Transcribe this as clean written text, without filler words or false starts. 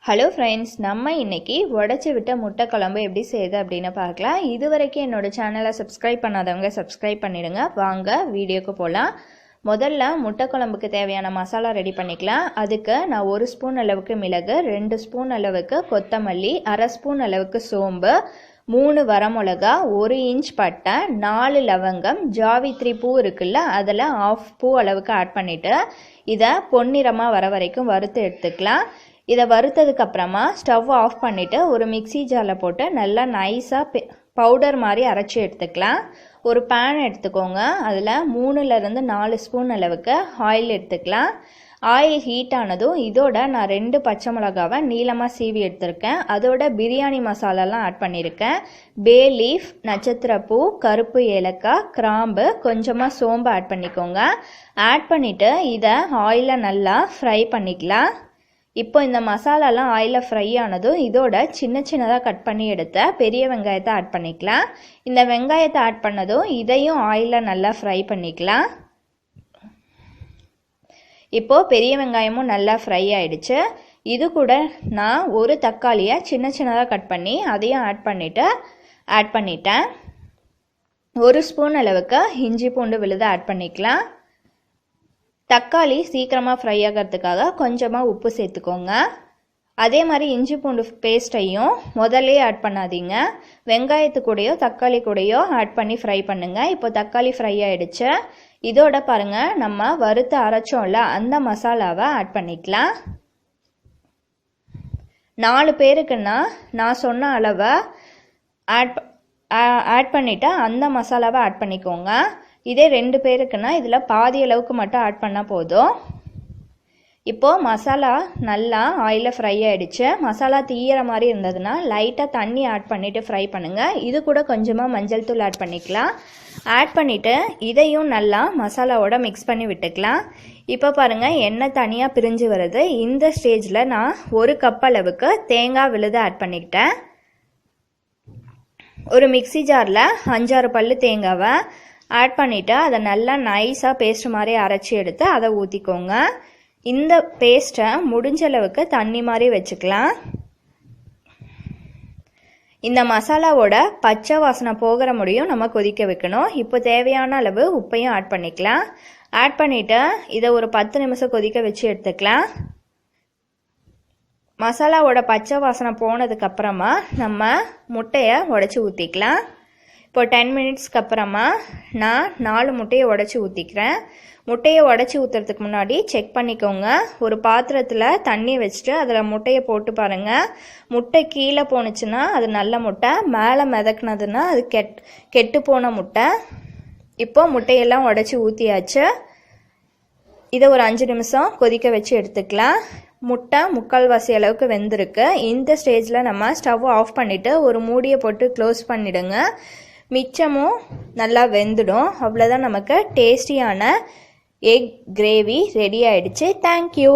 Hello friends, நம்ம இன்னைக்கு உடச்சி விட்ட முட்டை குழம்பு எப்படி செய்யுது அப்படின்னு பார்க்கலாம். இது வரைக்கும் என்னோட சேனலை சப்ஸ்கிரைப் பண்ணாதவங்க சப்ஸ்கிரைப் பண்ணிடுங்க. வாங்க வீடியோக்கு போகலாம். முதல்ல முட்டை குழம்புக்கு தேவையான மசாலா ரெடி பண்ணிக்கலாம். அதுக்கு நான் 1 ஸ்பூன் அளவுக்கு மிளகு, 2 ஸ்பூன் அளவுக்கு கொத்தமல்லி, 1/2 ஸ்பூன் அளவுக்கு சோம்பு, 3 வரமிளகா, 1 இன்ச் பட்டை, 4 லவங்கம், ஜாவித்ரி பூ இருக்குல்ல, அதில் 1/2 பூ அளவுக்கு ஆட் பண்ணிவிட்டு இதை பொன்னிறமாக வர வரைக்கும் வறுத்து எடுத்துக்கலாம். இதை வறுத்ததுக்கு அப்புறமா ஸ்டவ் ஆஃப் பண்ணிவிட்டு ஒரு மிக்சி ஜாரில் போட்டு நல்லா நைஸாக பவுடர் மாதிரி அரைச்சி எடுத்துக்கலாம். ஒரு பேன் எடுத்துக்கோங்க. அதில் 3லேருந்து 4 ஸ்பூன் அளவுக்கு ஆயில் எடுத்துக்கலாம். ஆயில் ஹீட் ஆனதும் இதோட நான் 2 பச்சை மிளகாவை நீளமாக சீவி எடுத்திருக்கேன். அதோட பிரியாணி மசாலாலாம் ஆட் பண்ணியிருக்கேன். பே லீஃப், நட்சத்திரப்பூ, கருப்பு ஏலக்காய், கிராம்பு, கொஞ்சமாக சோம்பு ஆட் பண்ணிக்கோங்க. ஆட் பண்ணிவிட்டு இதை ஆயிலில் நல்லா ஃப்ரை பண்ணிக்கலாம். இப்போ இந்த மசாலாலாம் ஆயிலில் ஃப்ரை ஆனதும் இதோட சின்ன சின்னதாக கட் பண்ணி எடுத்த பெரிய வெங்காயத்தை ஆட் பண்ணிக்கலாம். இந்த வெங்காயத்தை ஆட் பண்ணதும் இதையும் ஆயிலில் நல்லா ஃப்ரை பண்ணிக்கலாம். இப்போது பெரிய வெங்காயமும் நல்லா ஃப்ரை ஆயிடுச்சு. இது கூட நான் ஒரு தக்காளியை சின்ன சின்னதாக கட் பண்ணி அதையும் ஆட் பண்ணிட்டேன். 1 ஸ்பூன் அளவுக்கு இஞ்சி பூண்டு விழுது ஆட் பண்ணிக்கலாம். தக்காளி சீக்கிரமாக ஃப்ரை ஆகிறதுக்காக கொஞ்சமாக உப்பு சேர்த்துக்கோங்க. அதே மாதிரி இஞ்சி பூண்டு பேஸ்ட்டையும் முதல்லே ஆட் பண்ணாதீங்க. வெங்காயத்து கூடயோ தக்காளி கூடயோ ஆட் பண்ணி ஃப்ரை பண்ணுங்கள். இப்போ தக்காளி ஃப்ரை ஆகிடுச்சு. இதோட பாருங்கள், நம்ம வறுத்து அரைச்சோம்ல அந்த மசாலாவை ஆட் பண்ணிக்கலாம். 4 பேருக்குன்னா நான் சொன்ன அளவை ஆட் பண்ணிவிட்டு அந்த மசாலாவை ஆட் பண்ணிக்கோங்க. இதே 2 பேருக்குன்னா இதில் பாதி அளவுக்கு மட்டும் ஆட் பண்ணால் போதும். இப்போது மசாலா நல்லா ஆயிலில் ஃப்ரை ஆகிடுச்சு. மசாலா தீயிற மாதிரி இருந்ததுன்னா லைட்டாக தண்ணி ஆட் பண்ணிவிட்டு ஃப்ரை பண்ணுங்கள். இது கூட கொஞ்சமாக மஞ்சள் தூள் ஆட் பண்ணிக்கலாம். ஆட் பண்ணிவிட்டு இதையும் நல்லா மசாலாவோட மிக்ஸ் பண்ணி விட்டுக்கலாம். இப்போ பாருங்கள், எண்ணெய் தனியாக பிரிஞ்சு வருது. இந்த ஸ்டேஜில் நான் 1 கப் அளவுக்கு தேங்காய் விழுது ஆட் பண்ணிக்கிட்டேன். ஒரு மிக்சி ஜாரில் 5-6 பல்லு தேங்காவை ஆட் பண்ணிவிட்டு அதை நல்லா நைஸாக பேஸ்ட் மாதிரி அரைச்சி எடுத்து அதை ஊற்றிக்கோங்க. இந்த பேஸ்ட்டை முடிஞ்ச அளவுக்கு தண்ணி மாதிரி வச்சுக்கலாம். இந்த மசாலாவோட பச்சை வாசனை போகிற முடியும் நம்ம கொதிக்க வைக்கணும். இப்போ தேவையான அளவு உப்பையும் ஆட் பண்ணிக்கலாம். ஆட் பண்ணிவிட்டு இதை ஒரு 10 நிமிஷம் கொதிக்க வச்சு எடுத்துக்கலாம். மசாலாவோட பச்சை வாசனை போனதுக்கப்புறமா நம்ம முட்டையை உடச்சி ஊற்றிக்கலாம். இப்போ 10 மினிட்ஸ்க்கு அப்புறமா நான் 4 முட்டையை உடச்சி ஊற்றிக்கிறேன். முட்டையை உடச்சி ஊற்றுறதுக்கு முன்னாடி செக் பண்ணிக்கோங்க. ஒரு பாத்திரத்தில் தண்ணி வச்சுட்டு அதில் முட்டையை போட்டு பாருங்கள். முட்டை கீழே போணுச்சுன்னா அது நல்ல முட்டை, மேலே மிதக்குனதுன்னா அது கெட்டு போன முட்டை. இப்போ முட்டையெல்லாம் உடச்சி ஊற்றியாச்சு. இதை ஒரு 5 நிமிஷம் கொதிக்க வச்சு எடுத்துக்கலாம். முட்டை 3/4 அளவுக்கு வெந்திருக்கு. இந்த ஸ்டேஜில் நம்ம ஸ்டவ் ஆஃப் பண்ணிவிட்டு ஒரு மூடியை போட்டு க்ளோஸ் பண்ணிவிடுங்க. மிச்சமும் நல்லா வெந்துடும். அவ்வளோதான், நமக்கு டேஸ்டியான எக் கிரேவி ரெடி ஆயிடுச்சு. தேங்க்யூ.